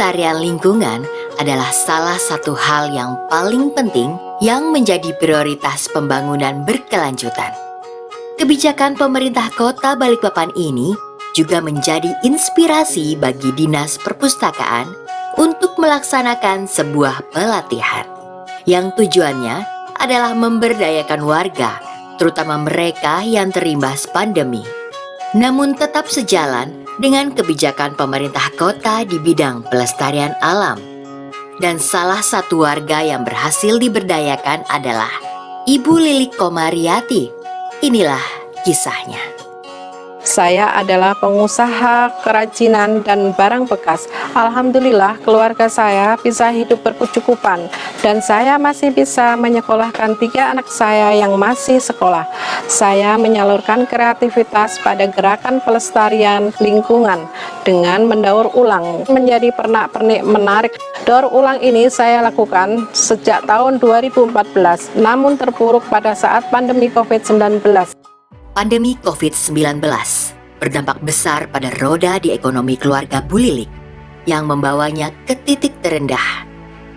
Pelestarian lingkungan adalah salah satu hal yang paling penting yang menjadi prioritas pembangunan berkelanjutan. Kebijakan pemerintah Kota Balikpapan ini juga menjadi inspirasi bagi Dinas Perpustakaan untuk melaksanakan sebuah pelatihan yang tujuannya adalah memberdayakan warga, terutama mereka yang terimbas pandemi. Namun tetap sejalan dengan kebijakan pemerintah kota di bidang pelestarian alam. Dan salah satu warga yang berhasil diberdayakan adalah Ibu Lilik Komariati. Inilah kisahnya. Saya adalah pengusaha kerajinan dan barang bekas. Alhamdulillah keluarga saya bisa hidup berkecukupan dan saya masih bisa menyekolahkan 3 anak saya yang masih sekolah. Saya menyalurkan kreativitas pada gerakan pelestarian lingkungan dengan mendaur ulang menjadi pernak-pernik menarik. Daur ulang ini saya lakukan sejak tahun 2014, namun terpuruk pada saat pandemi COVID-19. Pandemi COVID-19 berdampak besar pada roda di ekonomi keluarga Bu Lilik yang membawanya ke titik terendah.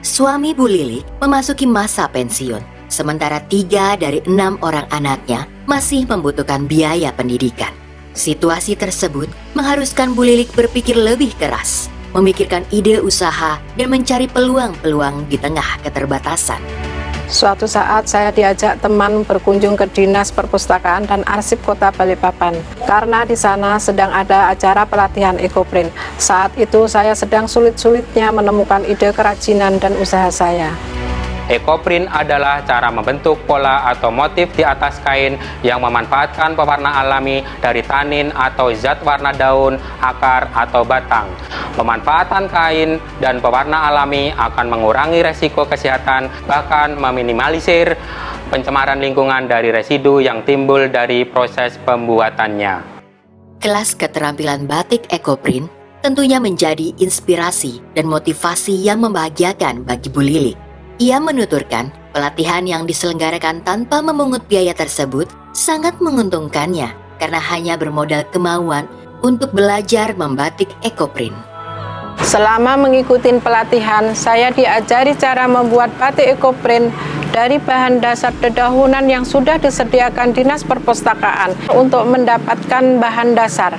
Suami Bu Lilik memasuki masa pensiun, sementara 3 dari 6 orang anaknya masih membutuhkan biaya pendidikan. Situasi tersebut mengharuskan Bu Lilik berpikir lebih keras, memikirkan ide usaha dan mencari peluang-peluang di tengah keterbatasan. Suatu saat saya diajak teman berkunjung ke Dinas Perpustakaan dan Arsip Kota Balikpapan karena di sana sedang ada acara pelatihan ekoprint. Saat itu saya sedang sulit-sulitnya menemukan ide kerajinan dan usaha saya. Ekoprint adalah cara membentuk pola atau motif di atas kain yang memanfaatkan pewarna alami dari tanin atau zat warna daun, akar, atau batang. Pemanfaatan kain dan pewarna alami akan mengurangi resiko kesehatan, bahkan meminimalisir pencemaran lingkungan dari residu yang timbul dari proses pembuatannya. Kelas keterampilan batik ekoprint tentunya menjadi inspirasi dan motivasi yang membahagiakan bagi Bu Lilik. Ia menuturkan pelatihan yang diselenggarakan tanpa memungut biaya tersebut sangat menguntungkannya karena hanya bermodal kemauan untuk belajar membatik ekoprint. Selama mengikuti pelatihan, saya diajari cara membuat batik ekoprint dari bahan dasar dedahunan yang sudah disediakan Dinas Perpustakaan. Untuk mendapatkan bahan dasar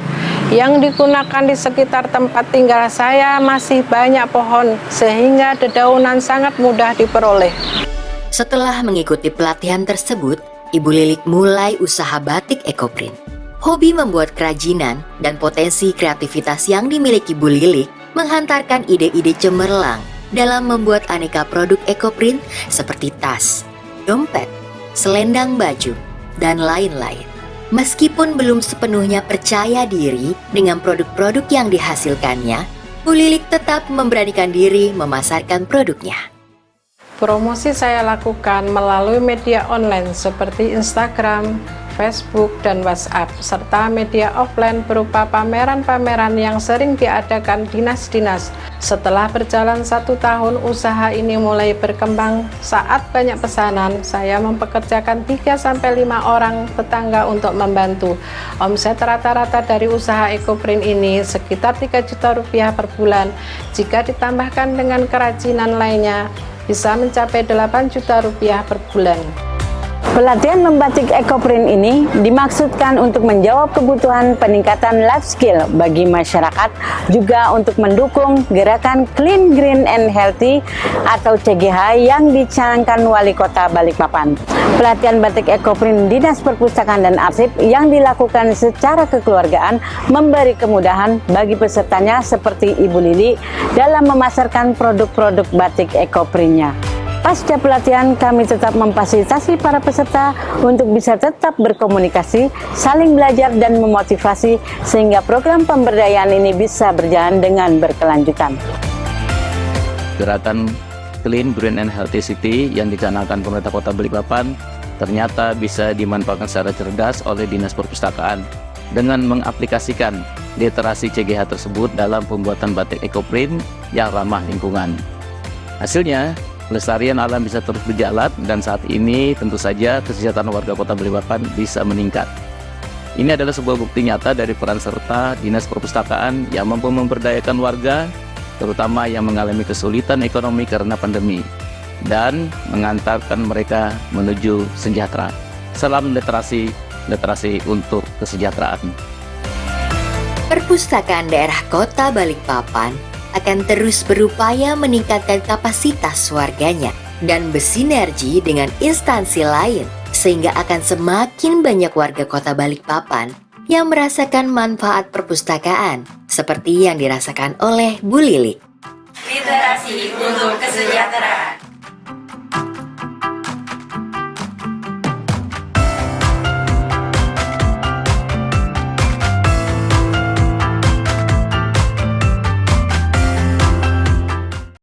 yang digunakan di sekitar tempat tinggal saya masih banyak pohon, sehingga dedaunan sangat mudah diperoleh. Setelah mengikuti pelatihan tersebut, Ibu Lilik mulai usaha batik ekoprint. Hobi membuat kerajinan dan potensi kreativitas yang dimiliki Bu Lilik menghantarkan ide-ide cemerlang dalam membuat aneka produk ekoprint seperti tas, dompet, selendang baju, dan lain-lain. Meskipun belum sepenuhnya percaya diri dengan produk-produk yang dihasilkannya, Bu Lilik tetap memberanikan diri memasarkan produknya. Promosi saya lakukan melalui media online seperti Instagram, Facebook, dan WhatsApp, serta media offline berupa pameran-pameran yang sering diadakan dinas-dinas. Setelah berjalan 1 tahun, usaha ini mulai berkembang. Saat banyak pesanan, saya mempekerjakan 3-5 orang tetangga untuk membantu. Omset rata-rata dari usaha ekoprint ini sekitar 3 juta rupiah per bulan. Jika ditambahkan dengan kerajinan lainnya, bisa mencapai 8 juta rupiah per bulan. Pelatihan membatik ekoprint ini dimaksudkan untuk menjawab kebutuhan peningkatan life skill bagi masyarakat, juga untuk mendukung gerakan Clean, Green, and Healthy atau CGH yang dicanangkan Wali Kota Balikpapan. Pelatihan batik ekoprint Dinas Perpustakaan dan Arsip yang dilakukan secara kekeluargaan memberi kemudahan bagi pesertanya seperti Ibu Lili dalam memasarkan produk-produk batik ekoprintnya. Pasca pelatihan, kami tetap memfasilitasi para peserta untuk bisa tetap berkomunikasi, saling belajar dan memotivasi sehingga program pemberdayaan ini bisa berjalan dengan berkelanjutan. Gerakan Clean, Green, and Healthy City yang dicanangkan pemerintah Kota Balikpapan ternyata bisa dimanfaatkan secara cerdas oleh Dinas Perpustakaan dengan mengaplikasikan literasi CGH tersebut dalam pembuatan batik ekoprint yang ramah lingkungan. Hasilnya, pelestarian alam bisa terus berjalan dan saat ini tentu saja kesejahteraan warga Kota Balikpapan bisa meningkat. Ini adalah sebuah bukti nyata dari peran serta Dinas Perpustakaan yang mampu memberdayakan warga, terutama yang mengalami kesulitan ekonomi karena pandemi, dan mengantarkan mereka menuju sejahtera. Salam literasi, literasi untuk kesejahteraan. Perpustakaan daerah Kota Balikpapan akan terus berupaya meningkatkan kapasitas warganya dan bersinergi dengan instansi lain, sehingga akan semakin banyak warga Kota Balikpapan yang merasakan manfaat perpustakaan seperti yang dirasakan oleh Bu Lili. Literasi untuk kesejahteraan.